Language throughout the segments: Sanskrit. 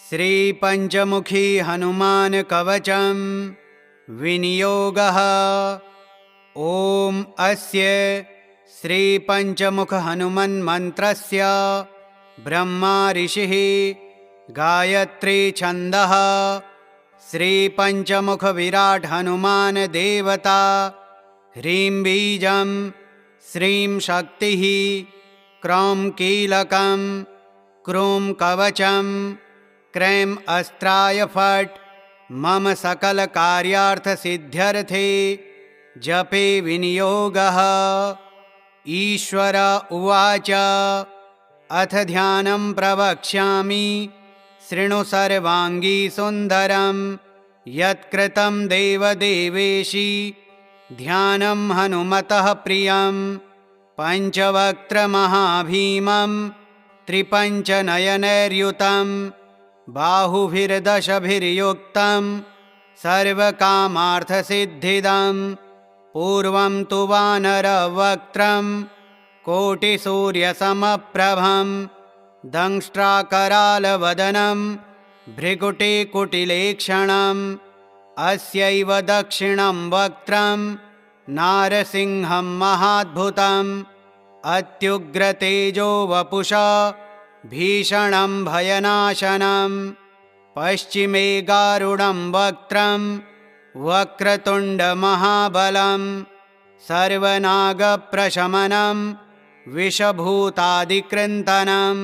श्रीपञ्चमुखी हनुमान कवचं विनियोगः। ॐ अस्य श्रीपञ्चमुख हनुमन्मन्त्रस्य ब्रह्मा ऋषिः गायत्री छन्दः श्रीपञ्चमुख विराट हनुमान देवता। ह्रीं बीजं श्रीं शक्तिः क्रौं कीलकं क्रूं कवचं क्रैं अस्त्राय फट् मम सकल कार्यार्थ सिद्ध्यर्थे जपे विनियोगः। ईश्वर उवाच अथ ध्यानं प्रवक्ष्यामि शृणु सर्वाङ्गी सुन्दरं यत्कृतं देवदेवेशी ध्यानं हनुमतः प्रियं। पञ्चवक्त्रमहाभीमं त्रिपञ्चनयनैर्युतं बाहुभिर्दशभिर्युक्तं सर्वकामार्थसिद्धिदं। पूर्वं तु वानरवक्त्रं कोटिसूर्यसमप्रभं दंष्ट्राकरालवदनं भ्रिकुटिकुटिलेक्षणम्। अस्यैव दक्षिणं वक्त्रं नारसिंहं महाद्भुतम् अत्युग्रतेजो वपुषा भीषणं भयनाशनं। पश्चिमे गारुडं वक्त्रं वक्रतुण्डमहाबलं सर्वनागप्रशमनं विषभूतादिकृन्तनम्।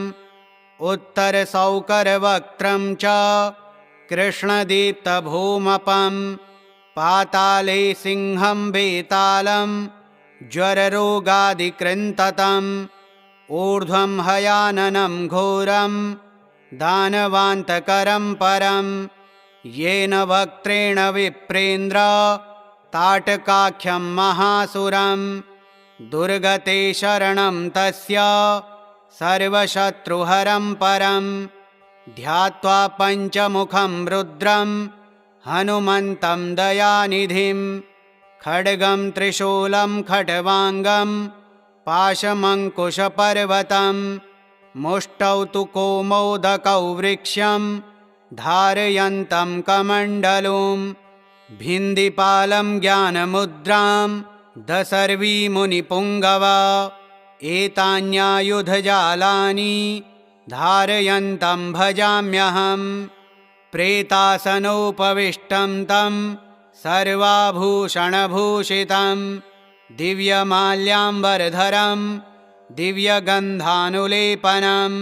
उत्तरसौकरवक्त्रं च कृष्णदीप्तभूमपं पाताले सिंहं वेतालं ज्वररोगादिकृन्ततम्। ऊर्ध्वं हयाननं घोरं दानवान्तकरं परं येन वक्त्रेण विप्रेन्द्र ताटकाख्यं महासुरं। दुर्गते शरणं तस्य सर्वशत्रुहरं परं ध्यात्वा पञ्चमुखं रुद्रं हनुमन्तं दयानिधिं। खड्गं त्रिशूलं खट्वाङ्गं पाशमङ्कुशपर्वतं मुष्टौ तु कौमोदकौ वृक्षं धारयन्तं कमण्डलुं। भिन्दिपालं ज्ञानमुद्रां दशर्वी मुनिपुङ्गवा एतान्यायुधजालानि धारयन्तं भजाम्यहम्। प्रेतासनोपविष्टं तं सर्वाभूषणभूषितं दिव्यमाल्याम्बरधरं दिव्यगन्धानुलेपनं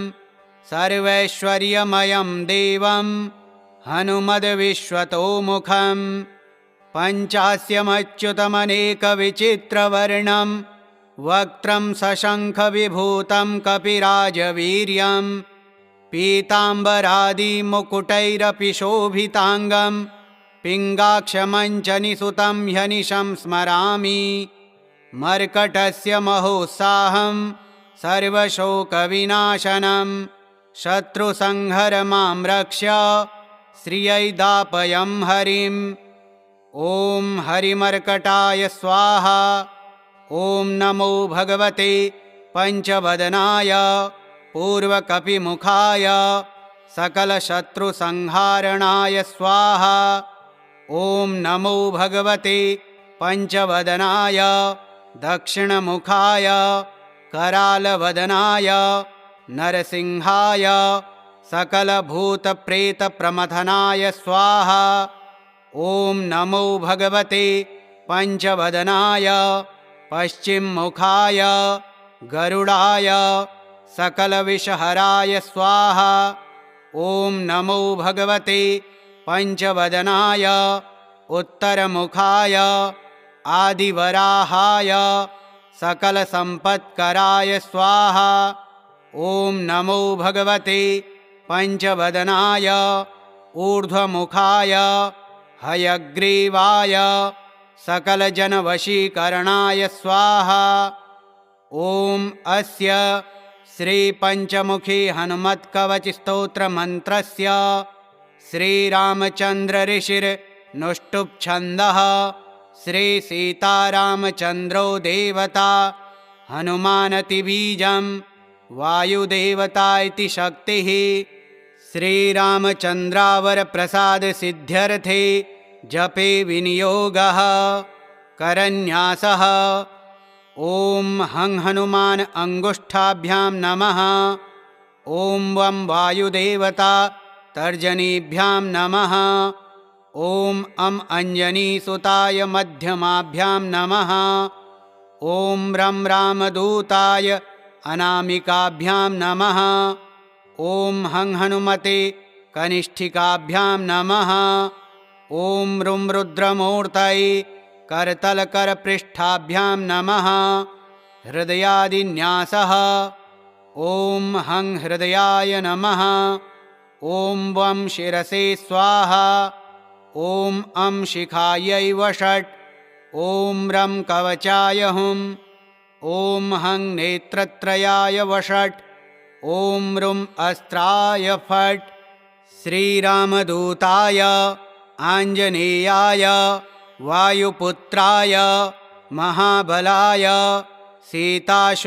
सर्वैश्वर्यमयं देवं हनुमद्विश्वतोमुखम्। पञ्चास्यमच्युतमनेकविचित्रवर्णं वक्त्रं सशङ्खविभूतं कपिराजवीर्यं पीताम्बरादिमुकुटैरपि शोभिताङ्गं पिङ्गाक्षमञ्चनिसुतं ह्यनिशं स्मरामि। मर्कटस्य महोत्साहं सर्वशोकविनाशनं शत्रुसंहर मां रक्ष श्रियै दापयं हरिम्। ॐ हरिमर्कटाय स्वाहा। ॐ नमो भगवते पञ्चवदनाय पूर्वकपिमुखाय सकलशत्रुसंहारणाय स्वाहा। ॐ नमो भगवते पञ्चवदनाय दक्षिणमुखाय करालवदनाय नरसिंहाय सकलभूतप्रेतप्रमथनाय स्वाहा। ॐ नमो भगवते पञ्चवदनाय पश्चिममुखाय गरुडाय सकलविषहराय स्वाहा। ॐ नमो भगवते पञ्चवदनाय उत्तरमुखाय आदिवराहाय सकलसम्पत्कराय स्वाहा। ॐ नमो भगवते पञ्चवदनाय ऊर्ध्वमुखाय हयग्रीवाय सकलजनवशीकरणाय स्वाहा। ॐ अस्य श्रीपञ्चमुखी हनुमत्कवचस्तोत्रमन्त्रस्य श्रीरामचन्द्र ऋषिर्नुष्टुप्छन्दः श्रीसीतारामचन्द्रो देवता हनुमानति बीजं वायुदेवता इति शक्तिः श्रीरामचन्द्रावर प्रसाद सिद्ध्यर्थे जपे विनियोगः करन्यासः। ॐ हं हनुमान अंगुष्ठाभ्यां नमः। ॐ वं वायुदेवता तर्जनीभ्यां नमः। ॐ अं अंजनीसुताय मध्यमाभ्यां नमः। ॐ रं रामदूताय अनामिकाभ्यां नमः। ॐ हं हनुमते कनिष्ठिकाभ्यां नमः। ॐ रुं रुद्रमूर्तये करतलकरपृष्ठाभ्यां नमः। हृदयादिन्यासः। ॐ हं हृदयाय नमः। ॐ वं शिरसे स्वाहा। ॐ अं शिखायै वषट्। ॐ रं कवचाय हुम्। ॐ हं नेत्रत्रयाय वषट्। ॐ रुं अस्त्राय फट्। श्रीरामदूताय आञ्जनेयाय वायुपुत्राय महाबलाय सीताशोकनिवारणाय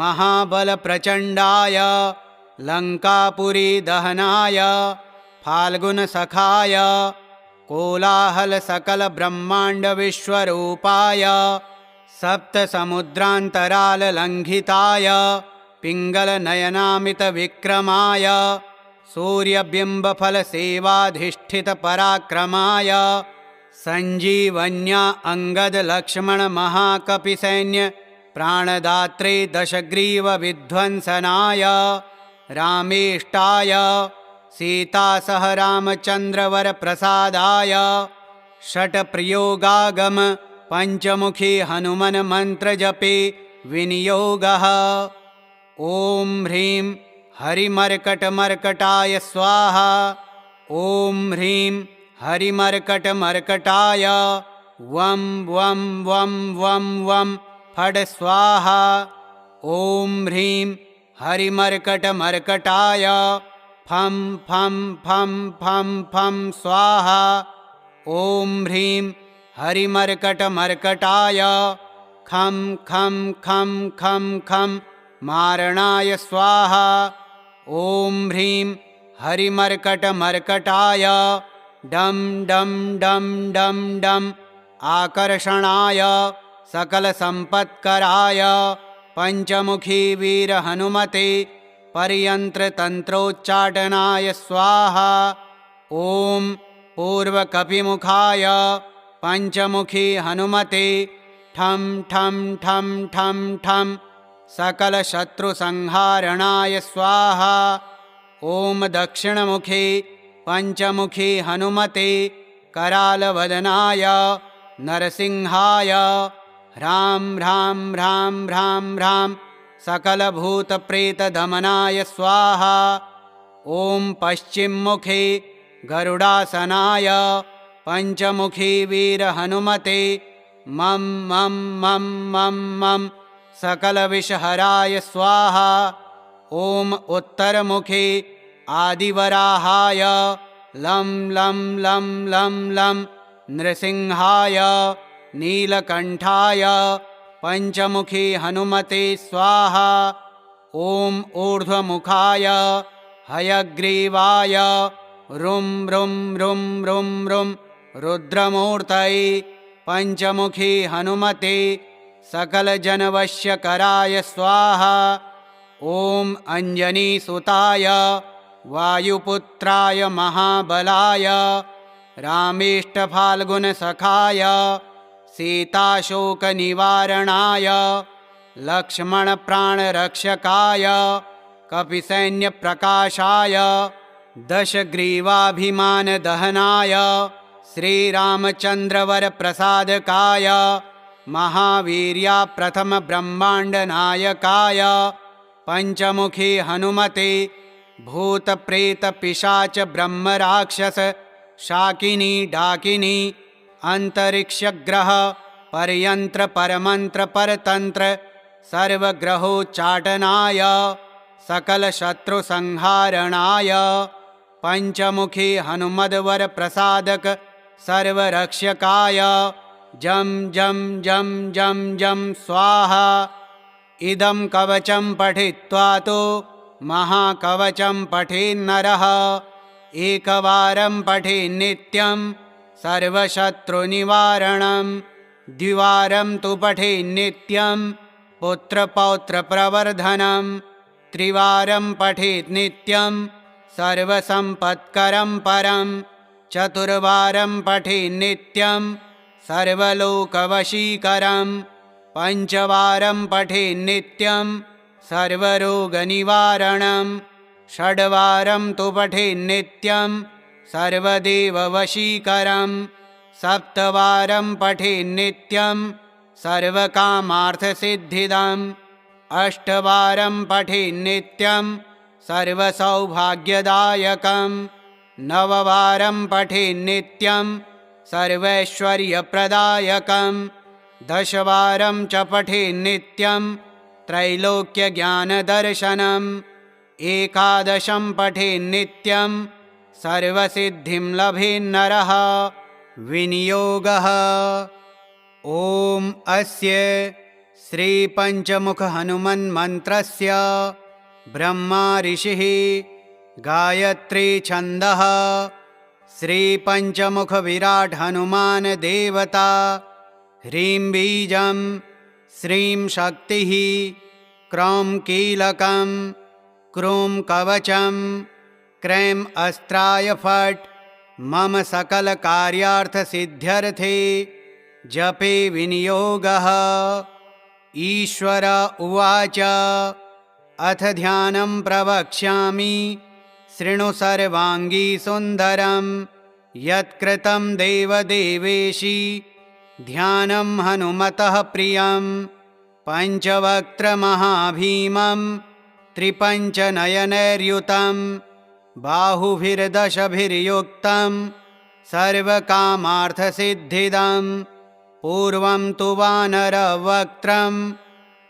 महाबलप्रचण्डाय लङ्कापुरीदहनाय फाल्गुनसखाय कोलाहलसकलब्रह्माण्डविश्वरूपाय सप्तसमुद्रान्तराललङ्घिताय पिङ्गलनयनामितविक्रमाय सूर्यबिम्बफलसेवाधिष्ठितपराक्रमाय सञ्जीवन्या अङ्गदलक्ष्मणमहाकपिसैन्य प्राणदात्रे दशग्रीवविध्वंसनाय रामेष्टाय सीतासहरामचन्द्रवरप्रसादाय षट्प्रयोगागम पञ्चमुखी हनुमन्मन्त्रजपे विनियोगः। ॐ ह्रीं हरिमर्कटमर्कटाय स्वाहा। ॐ ह्रीं हरिमर्कटमर्कटाय वं वं वं वं वं फट् स्वाहा। ॐ ह्रीं हरिमर्कटमर्कटाय फं फं फं फं फं स्वाहा। ॐ ह्रीं हरिमर्कटमर्कटाय खं खं खं खं खं मारणाय स्वाहा। ॐ ह्रीं हरिमर्कटमर्कटाय डं डं डं डं डं आकर्षणाय सकलसम्पत्कराय पञ्चमुखी वीरहनुमते पर्यन्त्रतन्त्रोच्चाटनाय स्वाहा। ॐ पूर्वकपिमुखाय पञ्चमुखी हनुमते ठं ठं ठं ठं ठं सकलशत्रुसंहारणाय स्वाहा। ॐ दक्षिणमुखे पञ्चमुखी हनुमते करालवदनाय नरसिंहाय ह्रां ह्रां ह्रां ह्रां ह्रां सकलभूतप्रेतदमनाय स्वाहा। ॐ पश्चिममुखे गरुडासनाय पञ्चमुखी वीरहनुमते मं मं मं मं मं सकलविषहराय स्वाहा। ॐ उत्तरमुखे आदिवराहाय लं लं लं लं लं नृसिंहाय नीलकण्ठाय पञ्चमुखी हनुमते स्वाहा। ॐ ऊर्ध्वमुखाय हयग्रीवाय रुं रुं रुं रुं रुं रुद्रमूर्तये पञ्चमुखी हनुमते सकलजनवश्यकराय स्वाहा। ॐ अञ्जनीसुताय वायुपुत्राय महाबलाय रामेष्टफाल्गुनसखाय सीताशोकनिवारणाय लक्ष्मणप्राणरक्षकाय कपिसैन्यप्रकाशाय दशग्रीवाभिमानदहनाय श्रीरामचन्द्रवरप्रसादकाय महावीर्या प्रथमब्रह्माण्डनायकाय पञ्चमुखी हनुमते भूतप्रेतपिशाच ब्रह्मराक्षस शाकिनी डाकिनी अंतरिक्षग्रह परयंत्र परमंत्र परतंत्र सर्वग्रहोच्चाटनाय सकलशत्रुसंहारणाय पंचमुखी हनुमद्वर प्रसादक सर्वरक्षकाय जं जं जं जं जं स्वाहा। इदं कवचं पठित्वा तो महाकवचं पठेन्नरः एकवारं पठेन्नित्यं सर्वशत्रुनिवारणं द्विवारं तु पठेन्नित्यं पुत्रपौत्रप्रवर्धनं त्रिवारं पठेत् नित्यं सर्वसम्पत्करं परं चतुर्वारं पठेन्नित्यं सर्वलोकवशीकरं पञ्चवारं पठेन्नित्यं सर्वरोगनिवारणं षड्वारं तु पठेन्नित्यं सर्वदेववशीकरं सप्तवारं पठेन्नित्यं सर्वकामार्थसिद्धिदम् अष्टवारं पठेन्नित्यं सर्वसौभाग्यदायकं नववारं पठेन्नित्यं सर्वैश्वर्यप्रदायकं दशवारं च पठेन्नित्यं त्रैलोक्यज्ञानदर्शनम् एकादशं पठेन्नित्यं सर्वसिद्धिं लभेन्नरः विनियोगः ॐ अस्य श्रीपञ्चमुखहनुमन्मन्त्रस्य ब्रह्मा ऋषिः गायत्री छन्दः श्रीपञ्चमुखविराट् हनुमान् देवता ह्रीं बीजं श्रीं शक्तिः क्रौं कीलकं क्रूं कवचं क्रैं अस्त्राय फट् मम सकलकार्यार्थसिद्ध्यर्थे जपे विनियोगः ईश्वर उवाच अथ ध्यानं प्रवक्ष्यामि शृणु सर्वाङ्गी सुन्दरं यत्कृतं देवदेवेशी ध्यानं हनुमतः प्रियं पञ्चवक्त्रमहाभीमं त्रिपञ्चनयनैर्युतं बाहुभिर्दशभिर्युक्तं सर्वकामार्थसिद्धिदम् पूर्वं तु वानरवक्त्रं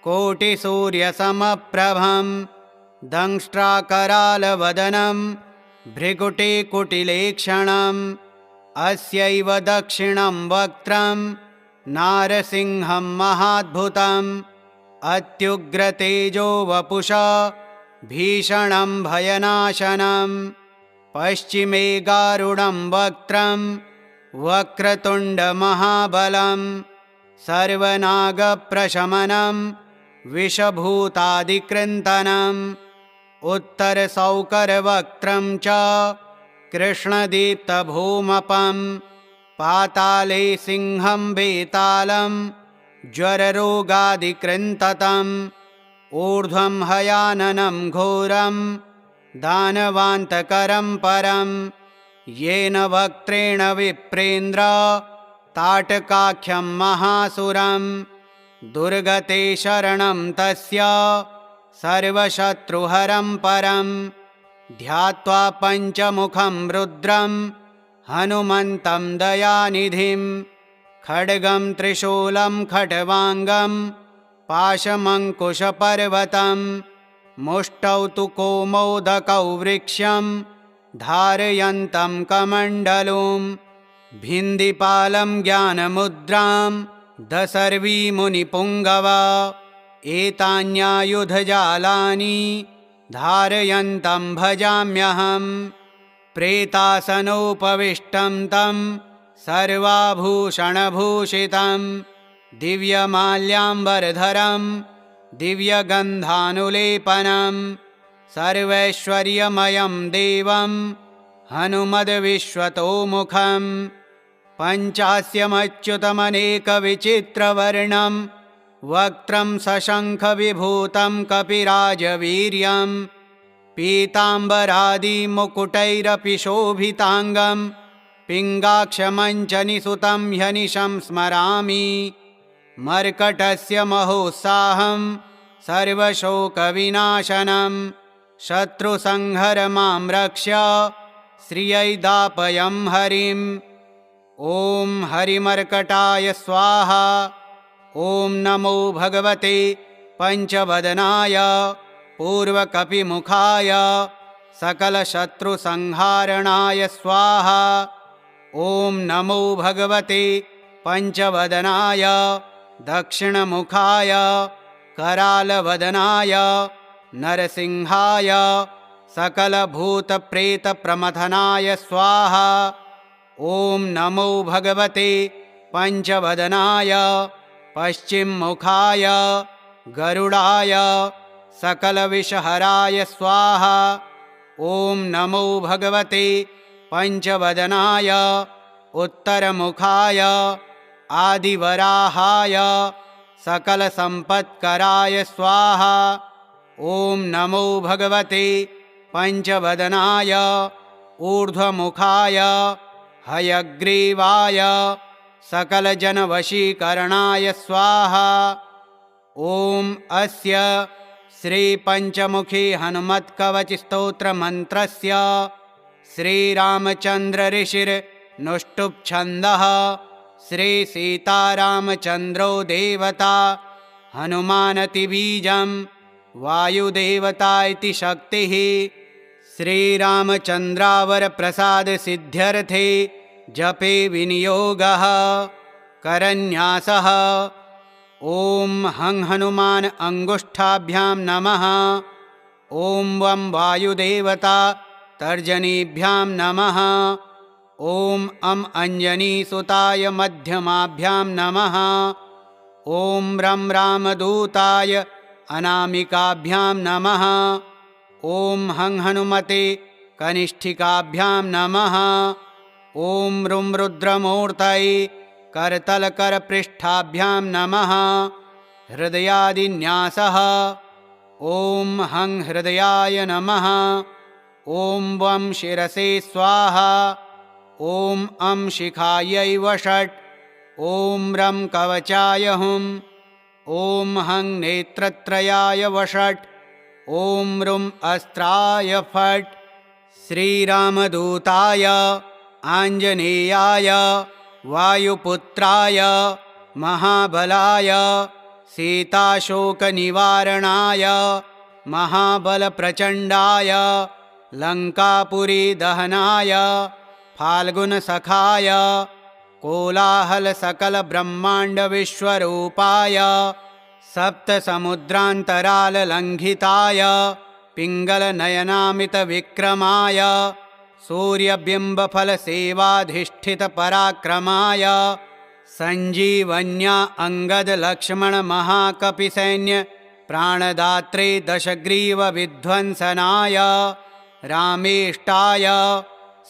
कोटिसूर्यसमप्रभं दंष्ट्राकरालवदनं भृगुटिकुटिलेक्षणम् अस्यैव दक्षिणं वक्त्रं नारसिंहं महाद्भुतम् अत्युग्रतेजो वपुषा भीषणं भयनाशनं पश्चिमे गारुडं वक्त्रं वक्रतुण्डमहाबलं सर्वनागप्रशमनं विषभूतादिकृन्तनम् उत्तरसौकरवक्त्रं च कृष्णदीप्तभूमपं पाताले सिंहं वेतालं ज्वररोगादिकृन्ततम् ऊर्ध्वं हयाननं घोरं दानवान्तकरं परं येन वक्त्रेण विप्रेन्द्र ताटकाख्यं महासुरं दुर्गते शरणं तस्य सर्वशत्रुहरं परं ध्यात्वा पञ्चमुखं रुद्रं हनुमन्तं दयानिधिं खड्गं त्रिशूलं खट्वाङ्गं पाशमङ्कुशपर्वतं मुष्टौ तु कौमोदकौ वृक्षं धारयन्तं कमण्डलुं भिन्दिपालं ज्ञानमुद्रां दशर्वीमुनिपुङ्गवा एतान्यायुधजालानि धारयन्तं भजाम्यहं प्रेतासनोपविष्टं तं सर्वाभूषणभूषितं दिव्यमाल्याम्बरधरं दिव्यगन्धानुलेपनं सर्वैश्वर्यमयं देवं हनुमद्विश्वतोमुखं पञ्चास्यमच्युतमनेकविचित्रवर्णं वक्त्रं सशङ्खविभूतं कपिराजवीर्यं पीताम्बरादिमुकुटैरपि शोभिताङ्गं पिङ्गाक्षमञ्चनिसुतं ह्यनिशं स्मरामि मर्कटस्य महोत्साहं सर्वशोकविनाशनं शत्रुसंहर मां रक्ष्य श्रियै दापयं हरिम् ॐ हरिमर्कटाय स्वाहा। ॐ नमो भगवते पञ्चवदनाय पूर्वकपिमुखाय सकलशत्रुसंहारणाय स्वाहा। ॐ नमो भगवते पञ्चवदनाय दक्षिणमुखाय करालवदनाय नरसिंहाय सकलभूतप्रेतप्रमथनाय स्वाहा। ॐ नमो भगवते पञ्चवदनाय पश्चिममुखाय गरुडाय सकलविषहराय स्वाहा। ॐ नमो भगवते पञ्चवदनाय उत्तरमुखाय आदिवराहाय सकलसम्पत्कराय स्वाहा। ॐ नमो भगवते पञ्चवदनाय ऊर्ध्वमुखाय हयग्रीवाय सकलजनवशीकरणाय स्वाहा। ॐ अस्य श्रीपञ्चमुखी हनुमत्कवचस्तोत्रमन्त्रस्य श्रीरामचन्द्रऋषिर्नुष्टुप्छन्दः श्रीसीतारामचन्द्रो देवता हनुमानतिबीजं वायुदेवता इति शक्तिः। श्रीरामचन्द्रावरप्रसादसिद्ध्यर्थे जपे विनियोगः करन्यासः। ॐ हं हनुमान अङ्गुष्ठाभ्यां नमः। ॐ वं वायुदेवता तर्जनीभ्यां नमः। ॐ अं अञ्जनीसुताय मध्यमाभ्यां नमः। ॐ रं रामदूताय अनामिकाभ्यां नमः। ॐ हं हनुमते कनिष्ठिकाभ्यां नमः। ॐ रुं रुद्रमूर्तये करतलकरपृष्ठाभ्यां नमः। हृदयादिन्यासः। ॐ हं हृदयाय नमः। ॐ वं शिरसे स्वाहा। ॐ अं शिखायै वषट्। ॐ रं कवचाय हुम्। ॐ हं नेत्रत्रयाय वषट्। ॐ रुं अस्त्राय फट्। श्रीरामदूताय आञ्जनेयाय वायुपुत्राय महाबलाय सीताशोकनिवारणाय महाबलप्रचण्डाय लङ्कापुरीदहनाय फाल्गुनसखाय कोलाहलसकलब्रह्माण्डविश्वरूपाय सप्तसमुद्रान्तराललङ्घिताय पिङ्गलनयनामितविक्रमाय सूर्यबिम्बफलसेवाधिष्ठितपराक्रमाय सञ्जीवन्या अङ्गदलक्ष्मणमहाकपिसैन्य प्राणदात्रे दशग्रीवविध्वंसनाय रामेष्टाय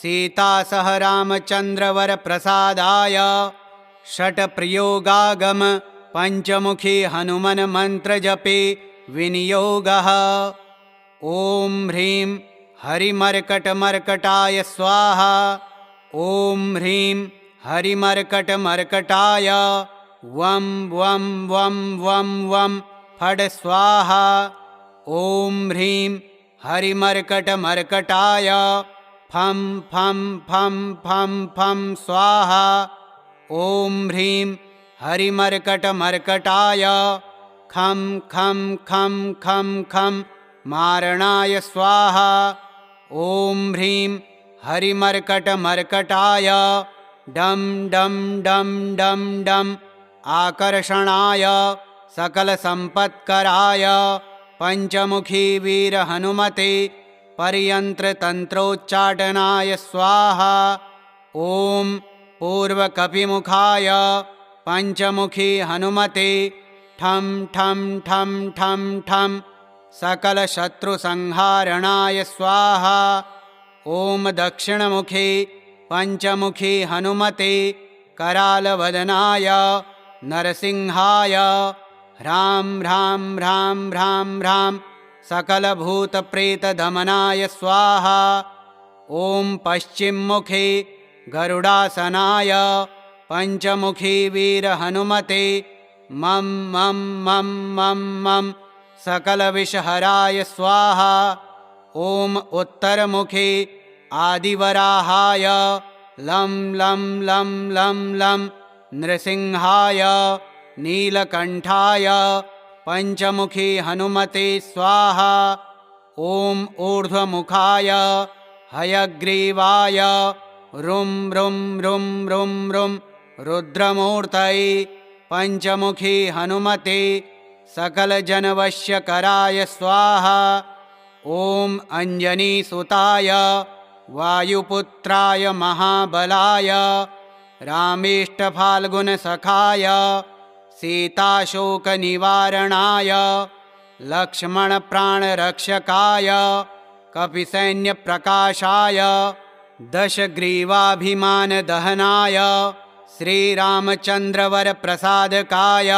सीतासह रामचन्द्रवरप्रसादाय षट्प्रयोगागम पञ्चमुखी हनुमन्मन्त्रजपे विनियोगः। ॐ ह्रीं हरिमर्कटमर्कटाय स्वाहा। ॐ ह्रीं हरिमर्कटमर्कटाय वं वं वं वं वं फट् स्वाहा। ॐ ह्रीं हरिमर्कटमर्कटाय फं फं फं फं फं स्वाहा। ॐ ह्रीं हरिमर्कटमर्कटाय खं खं खं खं खं मारणाय स्वाहा। ॐ ह्रीं हरिमर्कटमर्कटाय डं डं डं डं डं आकर्षणाय सकलसम्पत्कराय पञ्चमुखी वीरहनुमते पर्यन्त्रतन्त्रोच्चाटनाय स्वाहा। ॐ पूर्वकपिमुखाय पञ्चमुखी हनुमते ठं ठं ठं ठं ठं सकलशत्रुसंहारणाय स्वाहा। ॐ दक्षिणमुखे पञ्चमुखी हनुमते करालवदनाय नरसिंहाय ह्रां ह्रां ह्रां ह्रां ह्रां सकलभूतप्रेतदमनाय स्वाहा। ॐ पश्चिममुखे गरुडासनाय पञ्चमुखी वीरहनुमते मं मं मं मं मं सकलविषहराय स्वाहा। ॐ उत्तरमुखे आदिवराहाय लं लं लं लं लं नृसिंहाय नीलकण्ठाय पञ्चमुखी हनुमते स्वाहा। ॐ ऊर्ध्वमुखाय हयग्रीवाय रुं रुं रुं रुं रुं रुद्रमूर्तये पञ्चमुखी हनुमते सकलजनवश्यकराय स्वाहा। ॐ अञ्जनीसुताय वायुपुत्राय महाबलाय रामेष्टफाल्गुनसखाय सीताशोकनिवारणाय लक्ष्मणप्राणरक्षकाय कपिसैन्यप्रकाशाय दशग्रीवाभिमानदहनाय श्रीरामचन्द्रवरप्रसादकाय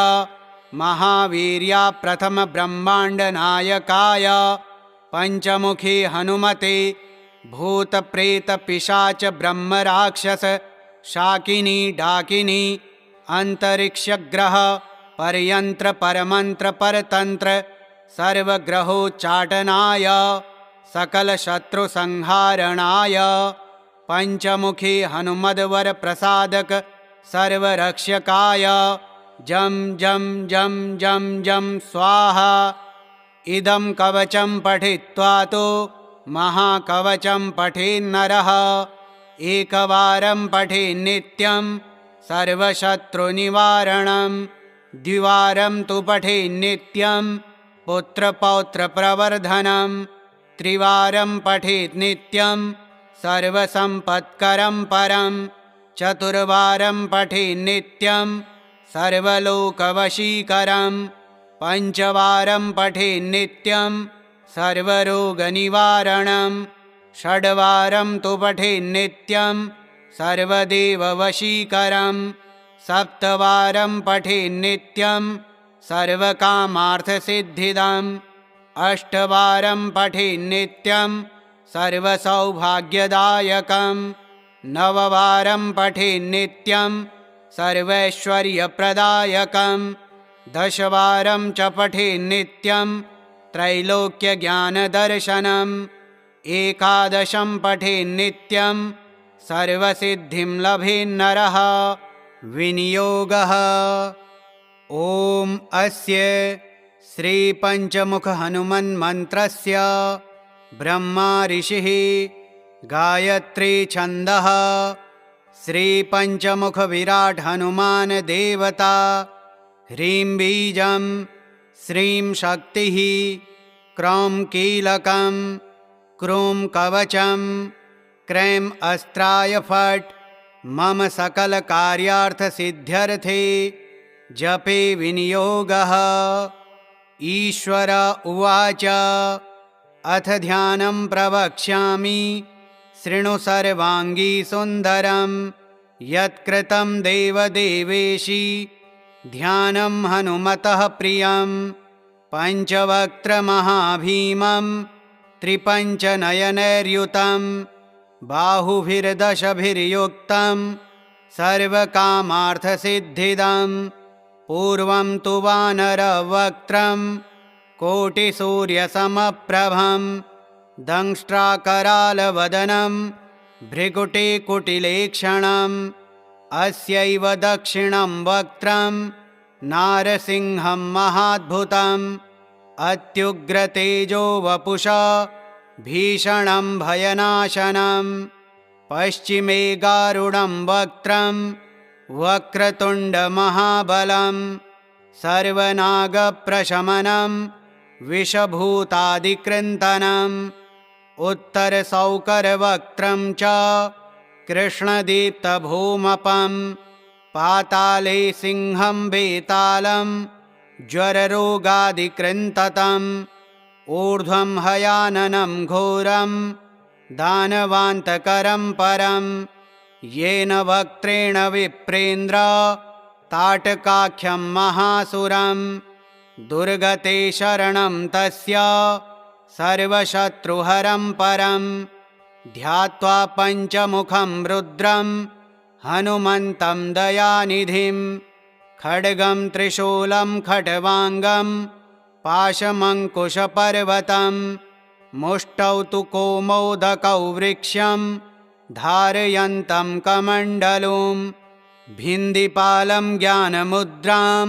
महावीर्या प्रथमब्रह्माण्डनायकाय पञ्चमुखी हनुमते भूतप्रेतपिशाच ब्रह्मराक्षस शाकिनी डाकिनी अंतरिक्षग्रह परयंत्र परमंत्र परतंत्र सर्वग्रहोच्चाटनाय सकलशत्रुसंहारणाय पंचमुखी हनुमद्वर प्रसादक सर्वरक्षकाय जं जं जं जं जं स्वाहा। इदं कवचं पठित्वा तो महाकवचं पठेन्नरः एकवारं पठेन्नित्यं सर्वशत्रुनिवारणं द्विवारं तु पठेन्नित्यं पुत्रपौत्रप्रवर्धनं त्रिवारं पठेत् नित्यं सर्वसम्पत्करं परं चतुर्वारं पठेन्नित्यं सर्वलोकवशीकरं पञ्चवारं पठेन्नित्यं सर्वरोगनिवारणं षड्वारं तु पठेन्नित्यं सर्वदेववशीकरं सप्तवारं पठेन्नित्यं सर्वकामार्थसिद्धिदम् अष्टवारं पठेन्नित्यं सर्वसौभाग्यदायकं नववारं पठेन्नित्यं सर्वैश्वर्यप्रदायकं दशवारं च पठेन्नित्यं त्रैलोक्यज्ञानदर्शनम् एकादशं पठेन्नित्यं सर्वसिद्धिं लभेन्नरः। विनियोगः। ॐ अस्य श्रीपञ्चमुखहनुमन्मन्त्रस्य ब्रह्मा ऋषिः गायत्री छन्दः श्रीपञ्चमुखविराट् हनुमान् देवता ह्रीं बीजं श्रीं शक्तिः क्रौं कीलकं क्रूं कवचं क्रैं अस्त्राय फट् मम सकलकार्यार्थसिद्ध्यर्थे जपे विनियोगः। ईश्वर उवाच अथ ध्यानं प्रवक्ष्यामि शृणु सर्वाङ्गी सुन्दरं यत्कृतं देवदेवेशी ध्यानं हनुमतः प्रियं पञ्चवक्त्रमहाभीमं त्रिपञ्चनयनैर्युतं बाहुभिर्दशभिर्युक्तं सर्वकामार्थसिद्धिदं पूर्वं तु वानरवक्त्रं कोटिसूर्यसमप्रभं दंष्ट्राकरालवदनं भृकुटिकुटिलेक्षणम् अस्यैव दक्षिणं वक्त्रं नारसिंहं महाद्भुतम् अत्युग्रतेजो वपुषा भीषणं भयनाशनं पश्चिमे गारुडं वक्त्रं वक्रतुण्डमहाबलं सर्वनागप्रशमनं विषभूतादिकृन्तनम् उत्तरसौकरवक्त्रं च कृष्णदीप्तभूमपं पाताले सिंहं वेतालं ज्वररोगादिकृन्ततम् ऊर्ध्वं हयाननं घोरं दानवान्तकरं परं येन वक्त्रेण विप्रेन्द्र ताटकाख्यं महासुरं दुर्गते शरणं तस्य सर्वशत्रुहरं परं ध्यात्वा पञ्चमुखं रुद्रं हनुमन्तं दयानिधिं खड्गं त्रिशूलं खट्वाङ्गं पाशमङ्कुशपर्वतं मुष्टौ तु कौमोदकौ वृक्षं धारयन्तं कमण्डलुं भिन्दिपालं ज्ञानमुद्रां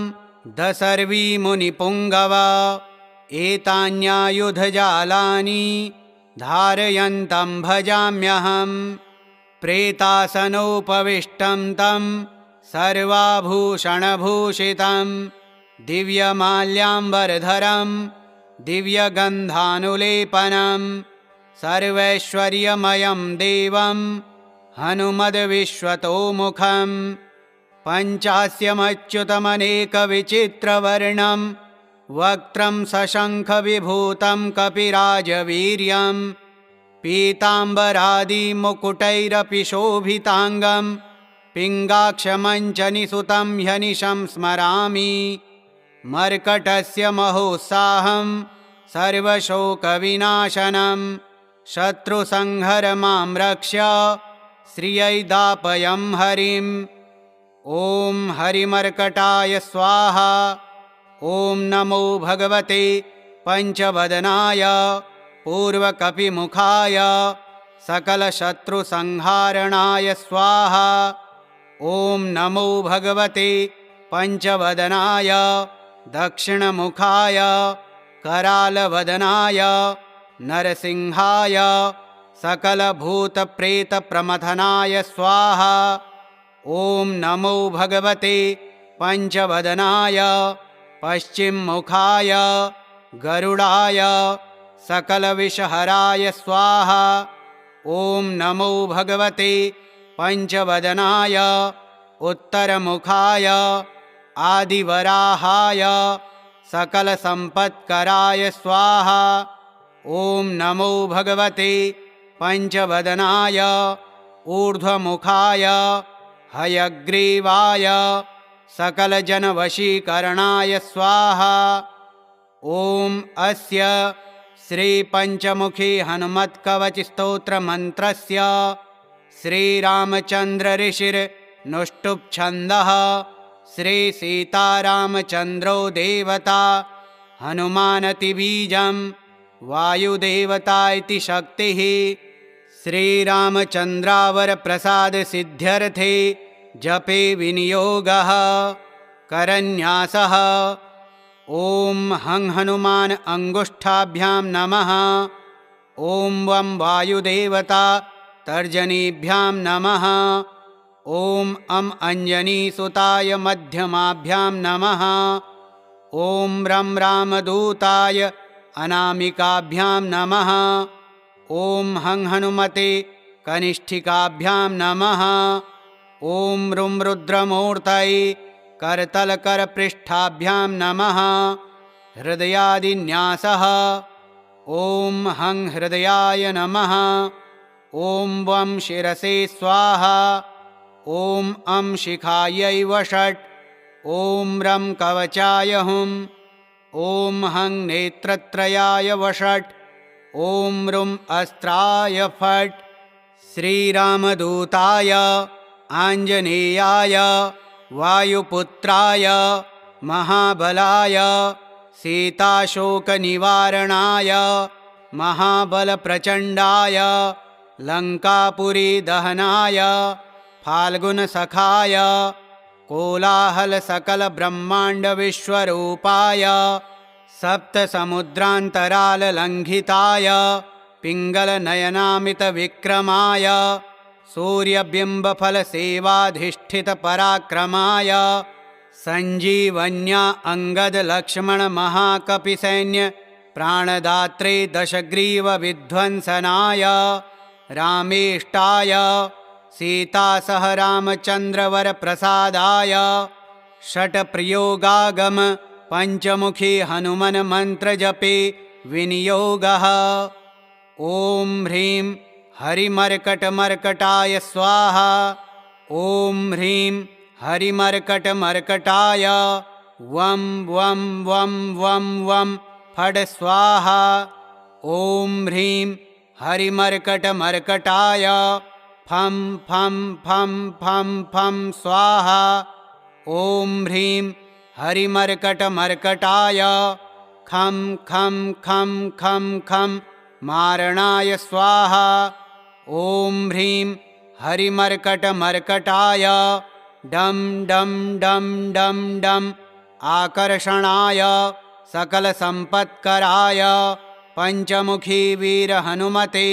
दशर्वीमुनिपुङ्गवा एतान्यायुधजालानि धारयन्तं भजाम्यहं प्रेतासनोपविष्टं तं सर्वाभूषणभूषितं दिव्यमाल्याम्बरधरं दिव्यगन्धानुलेपनं सर्वैश्वर्यमयं देवं हनुमद्विश्वतोमुखं पञ्चास्यमच्युतमनेकविचित्रवर्णं वक्त्रं सशङ्खविभूतं कपिराजवीर्यं पीताम्बरादिमुकुटैरपि शोभिताङ्गं पिङ्गाक्षमञ्चनिसुतं ह्यनिशं स्मरामि मर्कटस्य महोत्साहं सर्वशोकविनाशनं शत्रुसंहरमां रक्ष्य श्रियै दापयं हरिम् ॐ हरिमर्कटाय स्वाहा। ॐ नमो भगवते पंचवदनाय पूर्वकपिमुखाय सकलशत्रुसंहारणाय स्वाहा। ॐ नमो भगवते पंचवदनाय दक्षिणमुखाय करालवदनाय नरसिंहाय सकलभूतप्रेतप्रमथनाय स्वाहा। ॐ नमो भगवते पंचवदनाय पश्चिममुखाय गरुडाय सकलविषहराय स्वाहा। ॐ नमो भगवते पंचवदनाय उत्तरमुखाय आदिवराहाय सकलसम्पत्कराय स्वाहा। ॐ नमो भगवते पंचवदनाय ऊर्ध्वमुखाय हयग्रीवाय सकलजनवशीकरणाय स्वाहा। ॐ अस्य श्रीपञ्चमुखी हनुमत्कवचस्तोत्रमन्त्रस्य श्रीरामचन्द्रऋषिर्नुष्टुप्छन्दः श्रीसीतारामचन्द्रो देवता हनुमानतिबीजं वायुदेवता इति शक्तिः श्रीरामचन्द्रावरप्रसादसिद्ध्यर्थे जपे विनियोगः करन्यासः। ॐ हं हनुमान अंगुष्ठाभ्यां नमः। ॐ वं वायुदेवता तर्जनीभ्यां नमः। ॐ अं अंजनीसुताय मध्यमाभ्यां नमः। ॐ रं रामदूताय अनामिकाभ्यां नमः। ॐ हं हनुमते कनिष्ठिकाभ्यां नमः। ॐ रुं रुद्रमूर्तये करतलकरपृष्ठाभ्यां नमः। हृदयादिन्यासः। ॐ हं हृदयाय नमः। ॐ वं शिरसे स्वाहा। ॐ अं शिखायै वषट्। ॐ रं कवचाय हुं। ॐ हं नेत्रत्रयाय वषट्। ॐ रुं अस्त्राय फट्। श्रीरामदूताय आञ्जनेयाय वायुपुत्राय महाबलाय सीताशोकनिवारणाय महाबलप्रचण्डाय लङ्कापुरीदहनाय फाल्गुनसखाय कोलाहलसकलब्रह्माण्डविश्वरूपाय सप्तसमुद्रान्तराललङ्घिताय पिङ्गलनयनामितविक्रमाय सूर्यबिम्बफलसेवाधिष्ठितपराक्रमाय सञ्जीवन्या अङ्गदलक्ष्मणमहाकपिसैन्य प्राणदात्रे दशग्रीवविध्वंसनाय रामेष्टाय सीतासहरामचन्द्रवरप्रसादाय षट्प्रयोगागम पञ्चमुखी हनुमन्मन्त्रजपे विनियोगः। ॐ ह्रीं हरिमर्कटमर्कटाय स्वाहा। ॐ ह्रीं हरिमर्कटमर्कटाय वं वं वं वं वं फट् स्वाहा। ॐ ह्रीं हरिमर्कटमर्कटाय फं फं फं फं फं स्वाहा। ॐ ह्रीं हरिमर्कटमर्कटाय खं खं खं खं खं मारणाय स्वाहा। ॐ ह्रीं हरिमर्कटमर्कटाय डं डं डं डं डं आकर्षणाय सकलसम्पत्कराय पञ्चमुखी वीरहनुमते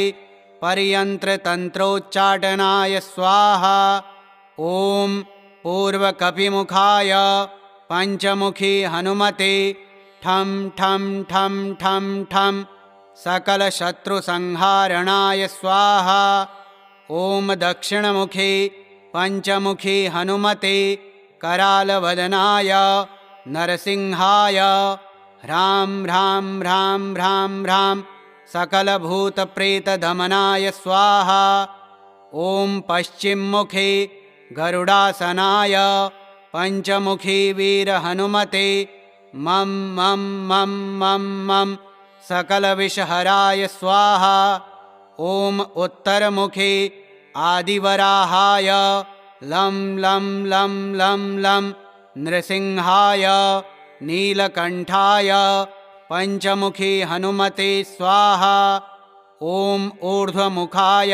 पर्यन्त्रतन्त्रोच्चाटनाय स्वाहा। ॐ पूर्वकपिमुखाय पंचमुखी हनुमते ठं ठं ठं ठं ठं सकलशत्रुसंहारणाय स्वाहा। ॐ दक्षिणमुखी पंचमुखी हनुमते करालवदनाय नरसिंहाय ह्रां ह्रां ह्रां ह्रां ह्रां सकलभूतप्रेतदमनाय स्वाहा। ॐ पश्चिममुखी गरुडासनाय पंचमुखी वीरहनुमते मं मं मं मं मं सकलविषहराय स्वाहा। ॐ उत्तरमुखी आदिवराहाय लं लं लं लं लं नृसिंहाय नीलकण्ठाय पंचमुखी हनुमते स्वाहा। ॐ ऊर्ध्वमुखाय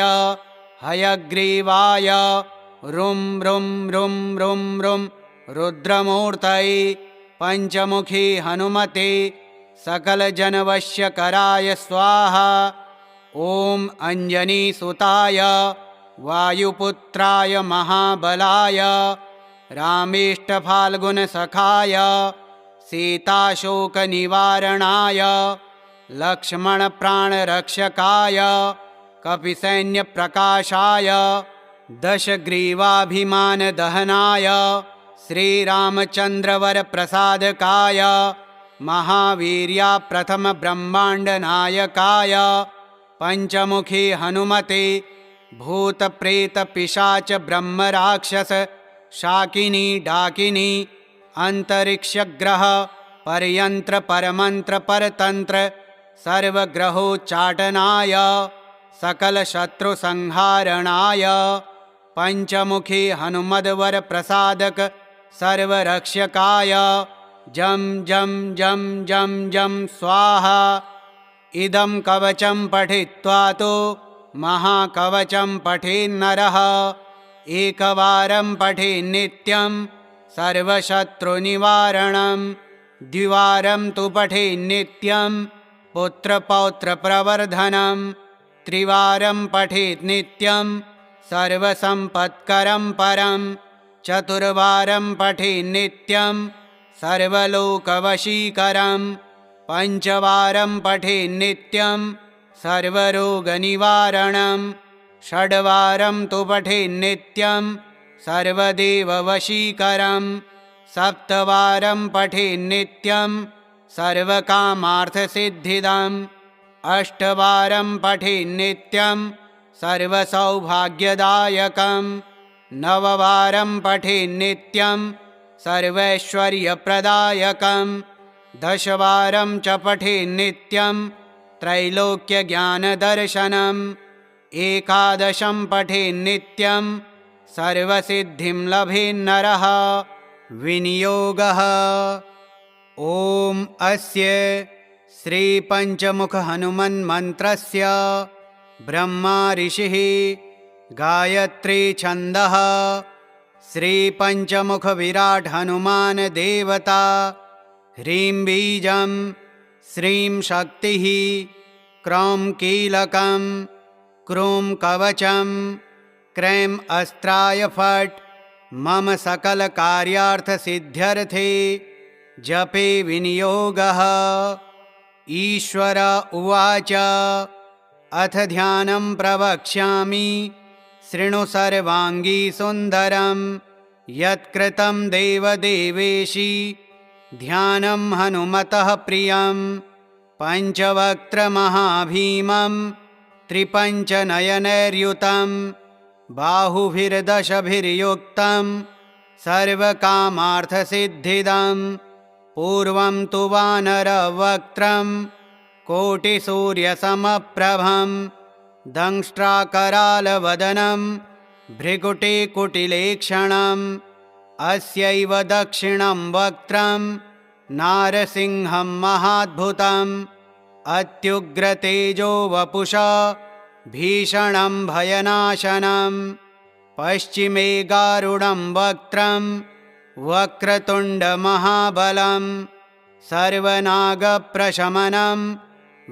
हयग्रीवाय रुं रुं रुं रुं रुं रुद्रमूर्तये पंचमुखी हनुमते सकलजनवश्यकराय स्वाहा। ॐ अंजनीसुताय वायुपुत्राय महाबलाय रामेष्टफाल्गुनसखाय सीताशोकनिवारणाय लक्ष्मणप्राणरक्षकाय कपिसैन्यप्रकाशाय दशग्रीवाभिमानदहनाय श्रीरामचन्द्रवरप्रसादकाय महावीर्या प्रथमब्रह्माण्डनायकाय पंचमुखी हनुमते भूतप्रेतपिशाच ब्रह्मराक्षस शाकिनी डाकिनी अंतरिक्षग्रह परयंत्र परमंत्र परतंत्र सर्वग्रहोच्चाटनाय सकलशत्रुसंहारणाय पंचमुखी हनुमद्वर प्रसादक सर्वरक्षकाय जं जं जं जं जं स्वाहा। इदं कवचं पठित्वा तो महाकवचं पठेन्नरः एकवारं पठेन्नित्यं सर्वशत्रुनिवारणं द्विवारं तु पठेन्नित्यं पुत्रपौत्रप्रवर्धनं त्रिवारं पठेत् नित्यं सर्वसम्पत्करं परं चतुर्वारं पठेन्नित्यं सर्वलोकवशीकरं पंचवारं पठेन्नित्यं सर्वरोगनिवारणं षड्वारं तु पठेन्नित्यं सर्वदेववशीकरं सप्तवारं पठेन्नित्यं सर्वकामार्थसिद्धिदम् अष्टवारं पठेन्नित्यं सर्वसौभाग्यदायकं नववारं पठेन्नित्यं सर्वैश्वर्यप्रदायकं दशवारं च पठेन्नित्यं त्रैलोक्यज्ञानदर्शनम् एकादशं पठेन्नित्यं सर्वसिद्धिं लभेन्नरः। विनियोगः ॐ अस्य श्रीपञ्चमुखहनुमन्मन्त्रस्य ब्रह्मा ऋषिः गायत्री छन्दः श्रीपञ्चमुखविराट् हनुमान् देवता ह्रीं बीजं श्रीं शक्तिः क्रौं कीलकं क्रूं कवचं क्रैं अस्त्राय फट् मम सकलकार्यार्थसिद्ध्यर्थे जपे विनियोगः। ईश्वर उवाच अथ ध्यानं प्रवक्ष्यामि शृणु सर्वाङ्गी सुन्दरं यत्कृतं देवदेवेशी ध्यानं हनुमतः प्रियं पञ्चवक्त्रमहाभीमं त्रिपञ्चनयनैर्युतं बाहुभिर्दशभिर्युक्तं सर्वकामार्थसिद्धिदं पूर्वं तु वानरवक्त्रं कोटिसूर्यसमप्रभं दंष्ट्राकरालवदनं भृगुटिकुटिलेक्षणम् अस्यैव दक्षिणं वक्त्रं नारसिंहं महाद्भुतम् अत्युग्रतेजो वपुषा भीषणं भयनाशनं पश्चिमे गारुडं वक्त्रं वक्रतुण्डमहाबलं सर्वनागप्रशमनं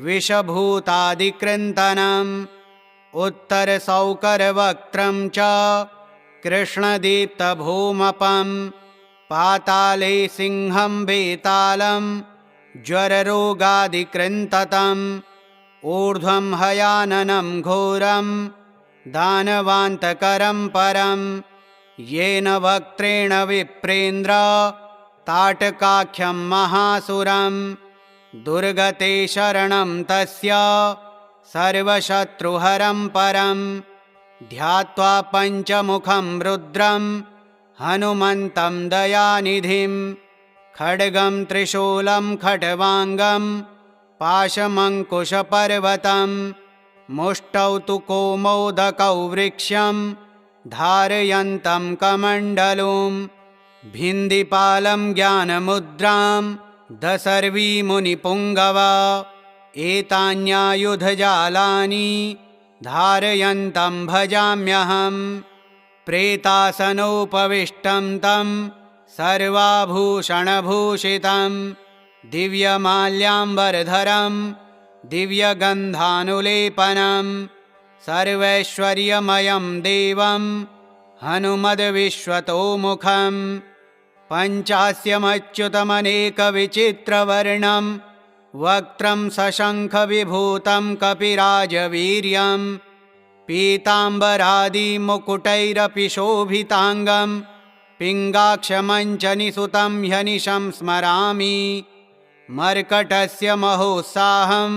विषभूतादिकृन्तनम् उत्तरसौकरवक्त्रं च कृष्णदीप्तभूमपं पाताले सिंहं वेतालं ज्वररोगादिकृन्ततम् ऊर्ध्वं हयाननं घोरं दानवान्तकरं परं येन वक्त्रेण विप्रेन्द्र ताटकाख्यं महासुरं दुर्गते शरणं तस्य सर्वशत्रुहरं परं ध्यात्वा पञ्चमुखं रुद्रं हनुमन्तं दयानिधिं खड्गं त्रिशूलं खट्वाङ्गं पाशमङ्कुशपर्वतं मुष्टौ तु कौमोदकौ वृक्षं धारयन्तं कमण्डलुं भिन्दिपालं ज्ञानमुद्रां दशर्वी मुनिपुङ्गव एतान्यायुधजालानि धारयन्तं भजाम्यहम् प्रेतासनोपविष्टं तं सर्वाभूषणभूषितं दिव्यमाल्याम्बरधरं दिव्यगन्धानुलेपनं सर्वैश्वर्यमयं देवं हनुमद्विश्वतोमुखं पञ्चास्यमच्युतमनेकविचित्रवर्णं वक्त्रं सशङ्खविभूतं कपिराजवीर्यं पीताम्बरादिमुकुटैरपि शोभिताङ्गं पिङ्गाक्षमञ्चनिसुतं ह्यनिशं स्मरामि मर्कटस्य महोत्साहं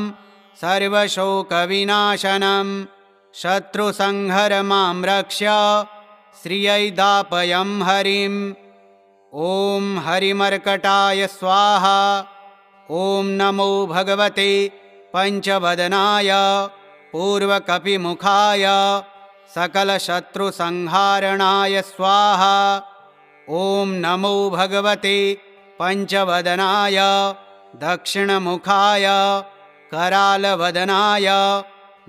सर्वशोकविनाशनं शत्रुसंहर मां रक्ष्य श्रियैदापयं हरिम् ॐ हरिमर्कटाय स्वाहा। ॐ नमो भगवते पञ्चवदनाय पूर्वकपिमुखाय सकलशत्रुसंहारणाय स्वाहा। ॐ नमो भगवते पञ्चवदनाय दक्षिणमुखाय करालवदनाय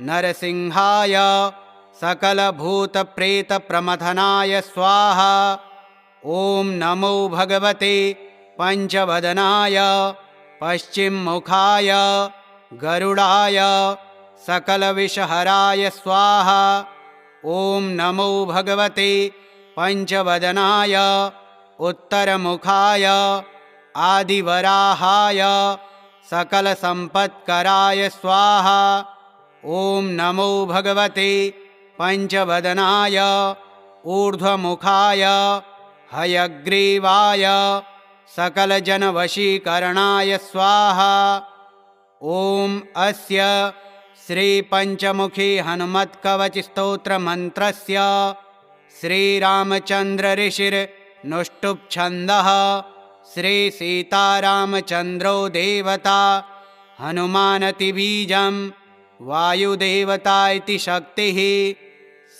नरसिंहाय सकलभूतप्रेतप्रमथनाय स्वाहा। ॐ नमो भगवते पञ्चवदनाय पश्चिममुखाय गरुडाय सकलविषहराय स्वाहा। ॐ नमो भगवते पञ्चवदनाय उत्तरमुखाय आदिवराहाय सकलसम्पत्कराय स्वाहा। ॐ नमो भगवते पञ्चवदनाय ऊर्ध्वमुखाय हयग्रीवाय सकलजनवशीकरणाय स्वाहा। ॐ अस्य श्रीपञ्चमुखी हनुमत्कवचस्तोत्रमन्त्रस्य श्रीरामचन्द्रऋषिर्नुष्टुप्छन्दः श्रीसीतारामचन्द्रो देवता हनुमानतिबीजं वायुदेवता इति शक्तिः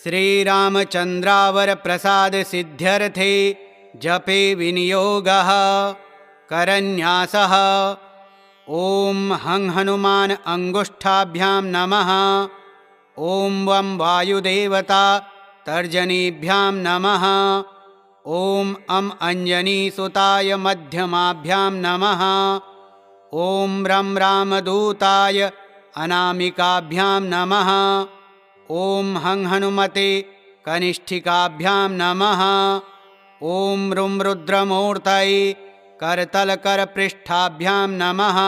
श्रीरामचन्द्रावरप्रसादसिद्ध्यर्थे जपे विनियोगः करन्यासः। ॐ हं हनुमान अङ्गुष्ठाभ्यां नमः। ॐ वं वायुदेवता तर्जनीभ्यां नमः। ॐ अं अञ्जनीसुताय मध्यमाभ्यां नमः। ॐ रं रामदूताय अनामिकाभ्यां नमः। ॐ हं हनुमते कनिष्ठिकाभ्यां नमः। ॐ रुं रुद्रमूर्तये करतलकरपृष्ठाभ्यां नमः।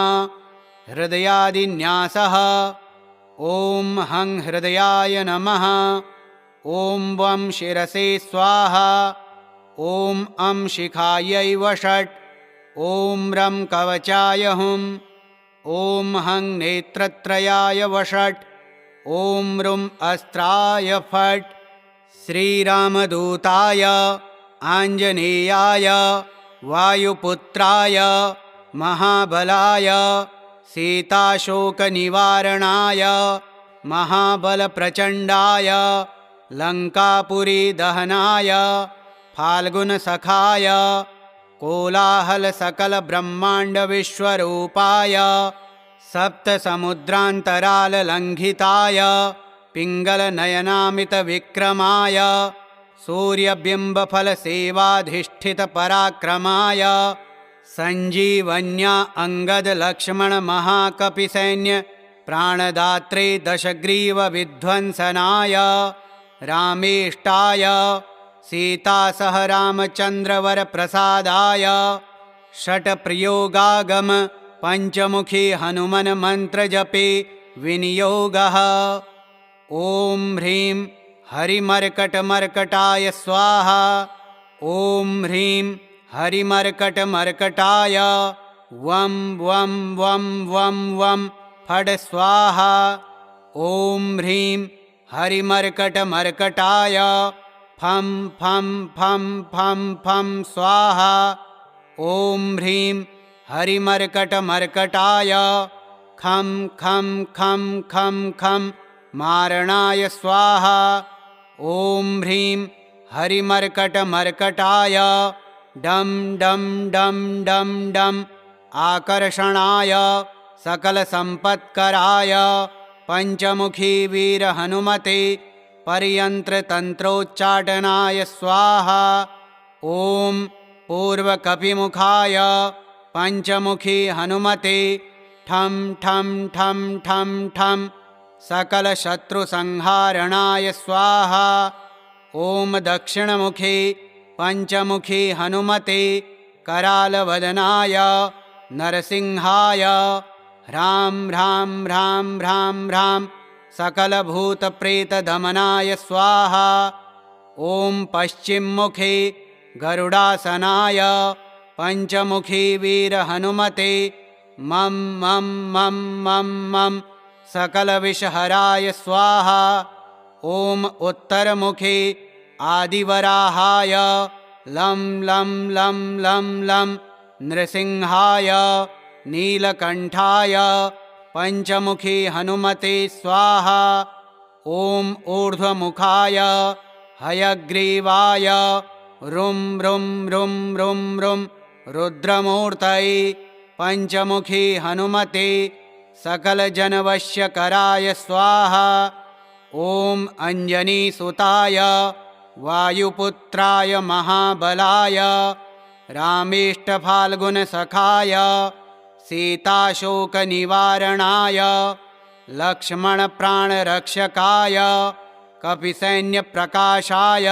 हृदयादिन्यासः। ॐ हं हृदयाय नमः। ॐ वं शिरसे स्वाहा। ॐ अं शिखायै वषट्। ॐ रं कवचाय हुम्। ॐ हं नेत्रत्रयाय वषट्। ॐ रुं अस्त्राय फट्। श्रीरामदूताय आञ्जनेयाय वायुपुत्राय महाबलाय सीताशोकनिवारणाय महाबलप्रचण्डाय लङ्कापुरीदहनाय फाल्गुनसखाय कोलाहलसकलब्रह्माण्डविश्वरूपाय सप्तसमुद्रान्तराललङ्घिताय पिङ्गलनयनामितविक्रमाय सूर्यबिम्बफलसेवाधिष्ठितपराक्रमाय सञ्जीवन्या अङ्गदलक्ष्मणमहाकपिसैन्य प्राणदात्रे दशग्रीवविध्वंसनाय रामेष्टाय सीता सह रामचन्द्रवरप्रसादाय षट्प्रयोगागम पञ्चमुखी हनुमन् मन्त्रजपे विनियोगः। ॐ ह्रीं हरिमर्कटमर्कटाय स्वाहा। ॐ ह्रीं हरिमर्कटमर्कटाय वं वं वं वं वं फट् स्वाहा। ॐ ह्रीं हरिमर्कटमर्कटाय फं फं फं फं फं स्वाहा। ॐ ह्रीं हरिमर्कटमर्कटाय खं खं खं खं खं मारणाय स्वाहा। ॐ ह्रीं हरिमर्कटमर्कटाय डं डं डं डं डं आकर्षणाय सकलसम्पत्कराय पञ्चमुखी वीरहनुमते पर्यन्त्रतन्त्रोच्चाटनाय स्वाहा। ॐ पूर्वकपिमुखाय पञ्चमुखी हनुमते ठं ठं ठं ठं ठं सकलशत्रुसंहारणाय स्वाहा। ॐ दक्षिणमुखे पञ्चमुखी हनुमते करालवदनाय नरसिंहाय ह्रां ह्रां ह्रां ह्रां ह्रां सकलभूतप्रेतदमनाय स्वाहा। ॐ पश्चिममुखे गरुडासनाय पञ्चमुखी वीरहनुमते मं मं मं मं मं सकलविषहराय स्वाहा। ॐ उत्तरमुखे आदिवराहाय लं लं लं लं लं नृसिंहाय नीलकण्ठाय पञ्चमुखी हनुमते स्वाहा। ॐ ऊर्ध्वमुखाय हयग्रीवाय रुं रुं रुं रुं रुं रुद्रमूर्तये पञ्चमुखी हनुमते सकलजनवश्यकराय स्वाहा। ॐ अञ्जनीसुताय वायुपुत्राय महाबलाय रामेष्टफाल्गुनसखाय सीताशोकनिवारणाय लक्ष्मणप्राणरक्षकाय कपिसैन्यप्रकाशाय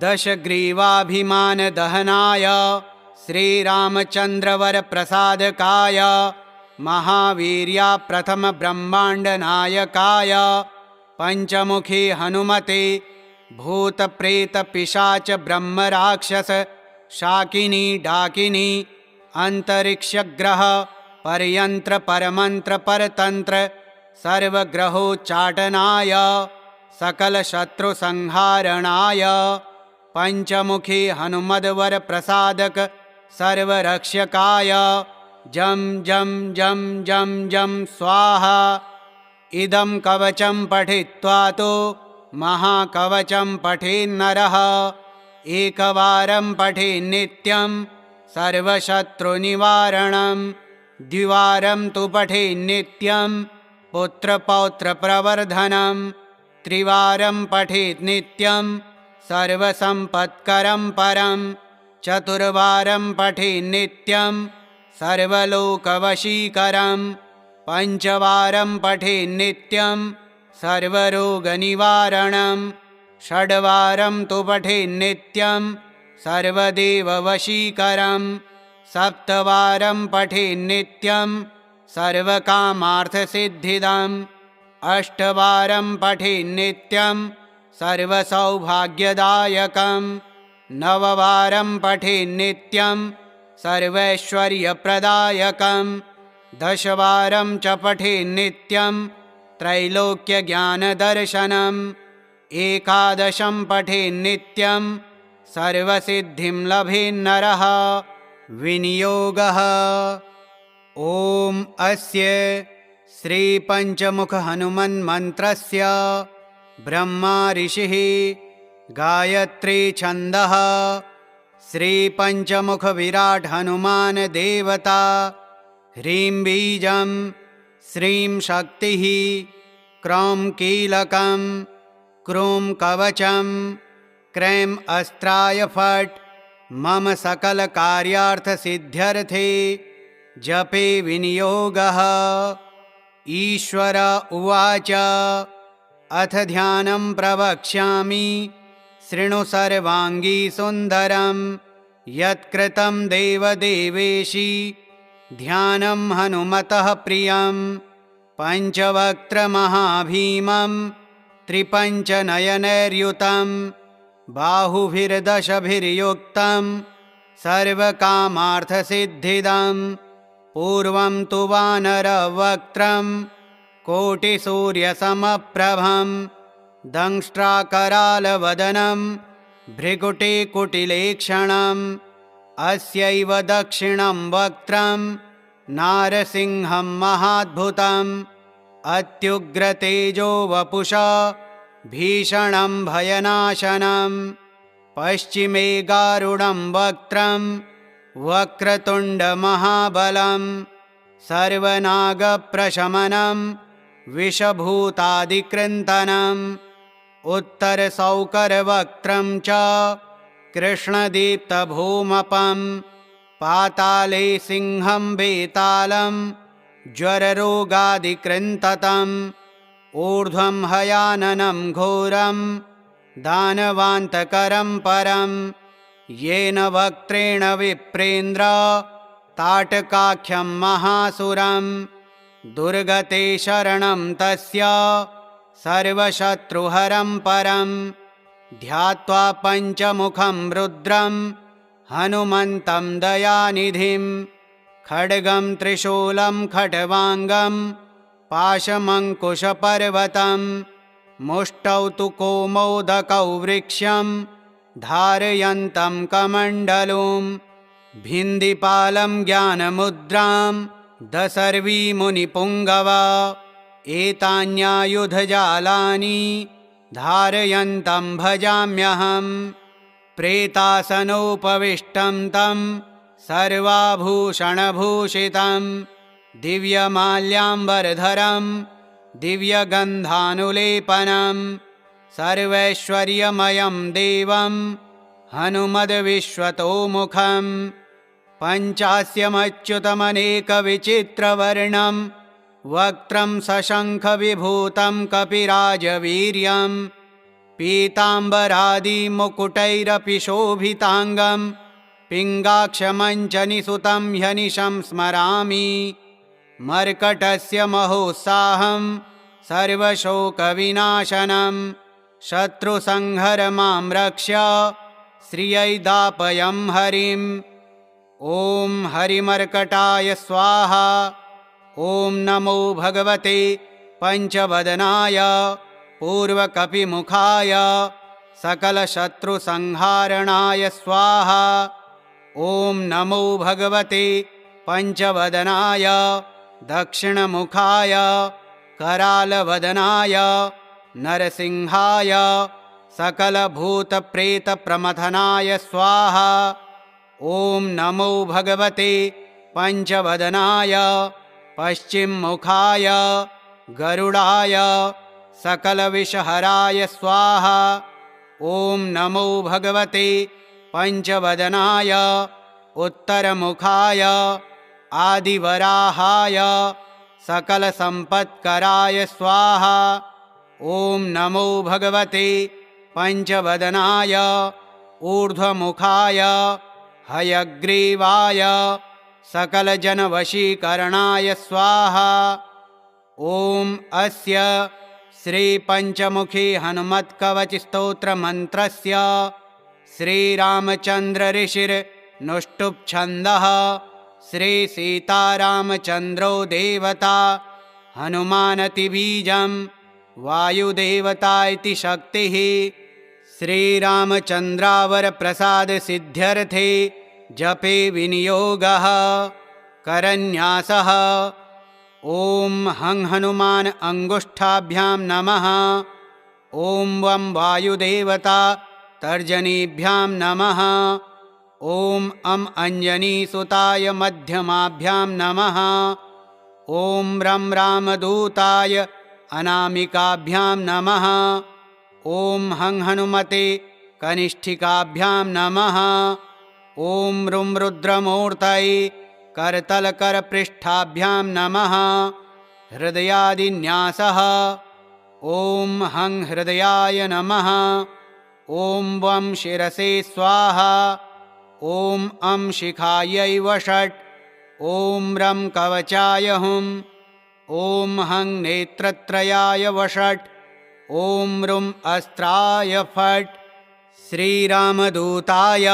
दशग्रीवाभिमानदहनाय श्रीरामचन्द्रवरप्रसादकाय महावीर्याप्रथमब्रह्माण्डनायकाय पञ्चमुखी हनुमते भूतप्रेतपिशाच ब्रह्मराक्षस शाकिनी डाकिनी अंतरिक्षग्रह परयंत्र परमंत्र परतंत्र सर्वग्रहोच्चाटनाय सकलशत्रुसंहारणाय पञ्चमुखी हनुमद्वर प्रसादक सर्वरक्षकाय जं जं जं जं जं स्वाहा। इदं कवचं पठित्वा तो महाकवचं पठेन्नरः एकवारं पठेन्नित्यं सर्वशत्रुनिवारणं द्विवारं तु पठेन्नित्यं पुत्रपौत्रप्रवर्धनं त्रिवारं पठेन्नित्यं सर्वसम्पत्करं परं चतुर्वारं पठेन्नित्यं सर्वलोकवशीकरं पञ्चवारं पठेन्नित्यं सर्वरोगनिवारणं षड्वारं तु पठेन्नित्यं सर्वदेववशीकरं सप्तवारं पठेन्नित्यं सर्वकामार्थसिद्धिदम् अष्टवारं पठेन्नित्यं सर्वसौभाग्यदायकं नववारं पठेन्नित्यं सर्वैश्वर्यप्रदायकं दशवारं च पठेन्नित्यं त्रैलोक्यज्ञानदर्शनम् एकादशं पठेन्नित्यं सर्वसिद्धिं लभेन्नरः। विनियोगः। ॐ अस्य श्रीपञ्चमुखहनुमन्मन्त्रस्य ब्रह्मा ऋषिः गायत्री छन्दः श्रीपञ्चमुखविराट् हनुमान् देवता ह्रीं बीजं श्रीं शक्तिः क्रौं कीलकं क्रूं कवचं क्रैं अस्त्राय फट् मम सकलकार्यार्थसिद्ध्यर्थे जपे विनियोगः। ईश्वर उवाच अथ ध्यानं प्रवक्ष्यामि शृणु सर्वाङ्गी सुन्दरं यत्कृतं देवदेवेशी ध्यानं हनुमतः प्रियं पञ्चवक्त्रमहाभीमं त्रिपञ्चनयनैर्युतं बाहुभिर्दशभिर्युक्तं सर्वकामार्थसिद्धिदं पूर्वं तु वानरवक्त्रं कोटिसूर्यसमप्रभं दंष्ट्राकरालवदनं भृगुटिकुटिलेक्षणम् अस्यैव दक्षिणं वक्त्रं नारसिंहं महाद्भुतम् अत्युग्रतेजो वपुषा भीषणं भयनाशनं पश्चिमे गारुडं वक्त्रं वक्रतुण्डमहाबलं सर्वनागप्रशमनं विषभूतादिकृन्तनम् उत्तरसौकरवक्त्रं च कृष्णदीप्तभूमपं पाताले सिंहं वेतालं ज्वररोगादिकृन्ततम् ऊर्ध्वं हयाननं घोरं दानवान्तकरं परं येन वक्त्रेण विप्रेन्द्र ताटकाख्यं महासुरं दुर्गते शरणं तस्य सर्वशत्रुहरं परं ध्यात्वा पञ्चमुखं रुद्रं हनुमन्तं दयानिधिं खड्गं त्रिशूलं खट्वाङ्गं पाशमङ्कुशपर्वतं मुष्टौ तु कौमोदकौ वृक्षं धारयन्तं कमण्डलुं भिन्दिपालं ज्ञानमुद्रां दशर्वीमुनिपुङ्गवा एतान्यायुधजालानि धारयन्तं भजाम्यहं प्रेतासनोपविष्टं तं सर्वाभूषणभूषितं दिव्यमाल्याम्बरधरं दिव्यगन्धानुलेपनं सर्वैश्वर्यमयं देवं हनुमद्विश्वतोमुखं पञ्चास्यमच्युतमनेकविचित्रवर्णं वक्त्रं सशङ्खविभूतं कपिराजवीर्यं पीताम्बरादिमुकुटैरपि शोभिताङ्गं पिङ्गाक्षमञ्चनिसुतं ह्यनिशं स्मरामि मर्कटस्य महोत्साहं सर्वशोकविनाशनं शत्रुसंहर मां रक्ष्य श्रियै दापयं हरिम् ॐ हरिमर्कटाय स्वाहा। ॐ नमो भगवते पञ्चवदनाय पूर्वकपिमुखाय सकलशत्रुसंहारणाय स्वाहा। ॐ नमो भगवते पञ्चवदनाय दक्षिणमुखाय करालवदनाय नरसिंहाय सकलभूतप्रेतप्रमथनाय स्वाहा। ॐ नमो भगवते पञ्चवदनाय पश्चिममुखाय गरुडाय सकलविषहराय स्वाहा। ॐ नमो भगवते पञ्चवदनाय उत्तरमुखाय आदिवराहाय सकलसम्पत्कराय स्वाहा। ॐ नमो भगवते पञ्चवदनाय ऊर्ध्वमुखाय हयग्रीवाय सकलजनवशीकरणाय स्वाहा। ॐ अस्य श्रीपञ्चमुखी हनुमत्कवचस्तोत्रमन्त्रस्य श्रीरामचन्द्रऋषिर्नुष्टुप्छन्दः श्रीसीतारामचन्द्रो देवता हनुमानतिबीजं वायुदेवता इति शक्तिः श्रीरामचन्द्रावरप्रसादसिद्ध्यर्थे जपे विनियोगः करन्यासः। ॐ हं हनुमान अंगुष्ठाभ्यां नमः। ॐ वं वायुदेवता तर्जनीभ्यां नमः। ॐ अं अंजनीसुताय मध्यमाभ्यां नमः। ॐ रं रामदूताय अनामिकाभ्यां नमः। ॐ हं हनुमते कनिष्ठिकाभ्यां नमः। ॐ रुं रुद्रमूर्तये करतलकरपृष्ठाभ्यां नमः। हृदयादिन्यासः। ॐ हं हृदयाय नमः। ॐ वं शिरसे स्वाहा। ॐ अं शिखायै वषट्। ॐ रं कवचाय हुं। ॐ हं नेत्रत्रयाय वषट्। ॐ रुं अस्त्राय फट्। श्रीरामदूताय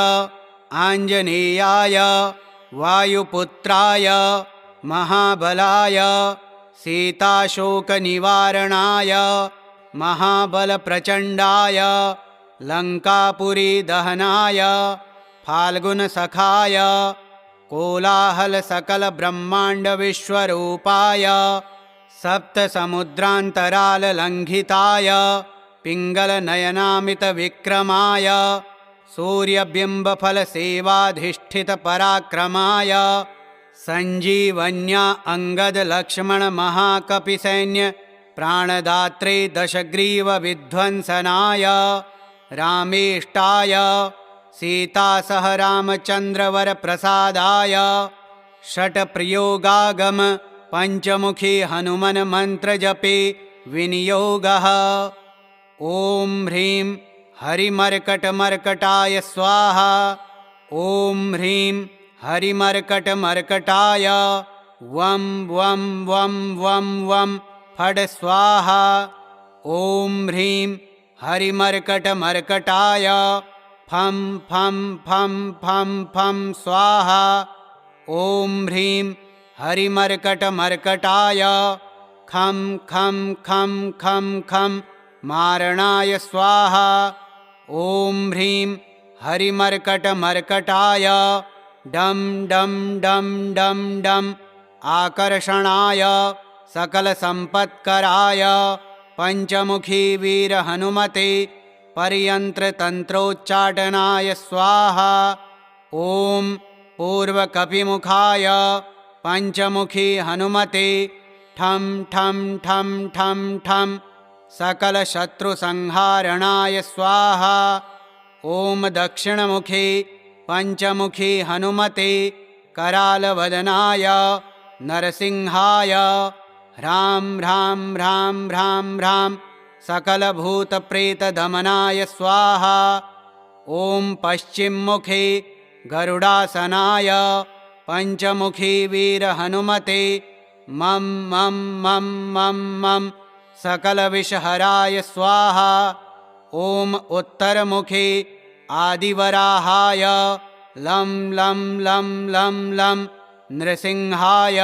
आञ्जनेयाय वायुपुत्राय महाबलाय सीताशोकनिवारणाय महाबलप्रचण्डाय लङ्कापुरीदहनाय फाल्गुनसखाय कोलाहलसकलब्रह्माण्डविश्वरूपाय सप्तसमुद्रान्तराललङ्घिताय पिङ्गलनयनामितविक्रमाय सूर्यबिम्बफलसेवाधिष्ठितपराक्रमाय सञ्जीवन्या अङ्गदलक्ष्मणमहाकपिसैन्य प्राणदात्रे दशग्रीवविध्वंसनाय रामेष्टाय सीतासहरामचन्द्रवरप्रसादाय षट्प्रयोगागम पञ्चमुखी हनुमन्मन्त्रजपे विनियोगः। ॐ ह्रीं हरिमर्कटमर्कटाय स्वाहा। ॐ ह्रीं हरिमर्कटमर्कटाय वं वं वं वं वं फट् स्वाहा। ॐ ह्रीं हरिमर्कटमर्कटाय फं फं फं फं फं स्वाहा। ॐ ह्रीं हरिमर्कटमर्कटाय खं खं खं खं खं मारणाय स्वाहा। ॐ ह्रीं हरिमर्कटमर्कटाय डं डं डं डं डं आकर्षणाय सकलसम्पत्कराय पञ्चमुखी वीरहनुमते पर्यन्त्रतन्त्रोच्चाटनाय स्वाहा। ॐ पूर्वकपिमुखाय पञ्चमुखी हनुमते ठं ठं ठं ठं ठं सकलशत्रुसंहारणाय स्वाहा। ॐ दक्षिणमुखे पञ्चमुखी हनुमते करालवदनाय नरसिंहाय ह्रां ह्रां ह्रां ह्रां ह्रां सकलभूतप्रेतदमनाय स्वाहा। ॐ पश्चिममुखे गरुडासनाय पञ्चमुखी वीरहनुमते मं मं मं मं मं सकलविषहराय स्वाहा। ॐ उत्तरमुखे आदिवराहाय लं लं लं लं लं नृसिंहाय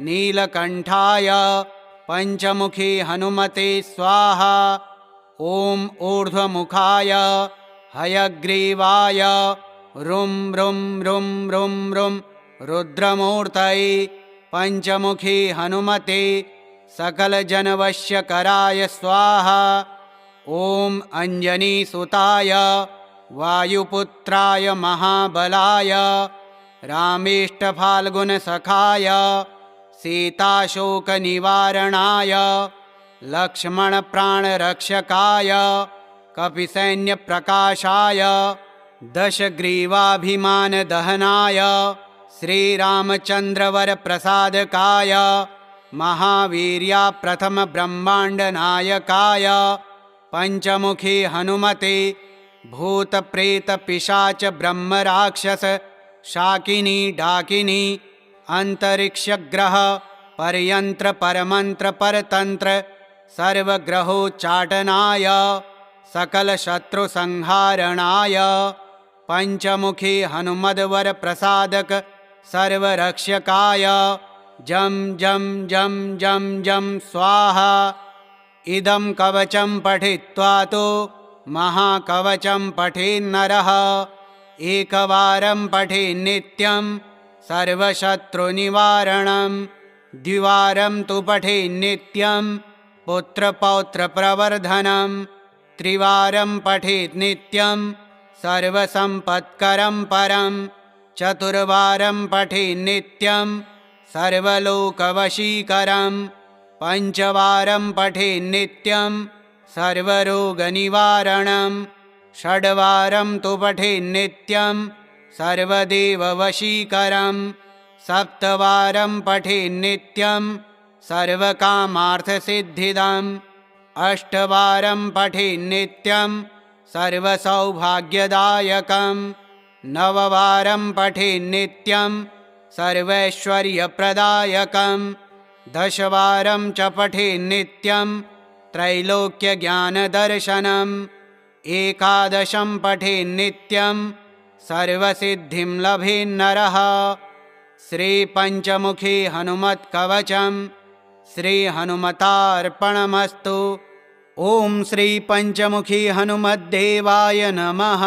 नीलकण्ठाय पञ्चमुखी हनुमते स्वाहा। ॐ ऊर्ध्वमुखाय हयग्रीवाय रुं रुं रुं रुं रुं रुद्रमूर्तये पञ्चमुखी हनुमते सकलजनवश्यकराय स्वाहा। ॐ अञ्जनीसुताय वायुपुत्राय महाबलाय रामेष्टफाल्गुनसखाय सीताशोकनिवारणाय लक्ष्मणप्राणरक्षकाय कपिसैन्यप्रकाशाय दशग्रीवाभिमानदहनाय श्रीरामचन्द्रवरप्रसादकाय महावीर्या प्रथमब्रह्माण्डनायकाय पञ्चमुखी हनुमते भूतप्रेतपिशाच ब्रह्मराक्षस शाकिनी डाकिनी अंतरिक्षग्रह परयंत्र परमंत्र परतंत्र सर्वग्रहोच्चाटनाय सकलशत्रुसंहारणाय पञ्चमुखी हनुमद्वरप्रसादक सर्वरक्षकाय जं जं जं जं जं स्वाहा। इदं कवचं पठित्वा तो महाकवचं पठेन्नरः एकवारं पठेन्नित्यं सर्वशत्रुनिवारणं द्विवारं तु पठेन्नित्यं पुत्रपौत्रप्रवर्धनं त्रिवारं पठेत् नित्यं सर्वसम्पत्करं परं चतुर्वारं पठेन्नित्यं सर्वलोकवशीकरं पञ्चवारं पठेन्नित्यं सर्वरोगनिवारणं षड्वारं तु पठेन्नित्यं सर्वदेववशीकरं सप्तवारं पठेन्नित्यं सर्वकामार्थसिद्धिदम् अष्टवारं पठेन्नित्यं सर्वसौभाग्यदायकं नववारं पठेन्नित्यं सर्वैश्वर्यप्रदायकं 10 वारं च पठेन्नित्यं त्रैलोक्यज्ञानदर्शनम् 11 पठेन्नित्यं सर्वसिद्धिं लभेन्नरः। श्रीपञ्चमुखी हनुमत्कवचं श्रीहनुमतार्पणमस्तु। ॐ श्रीपञ्चमुखी हनुमद्देवाय नमः।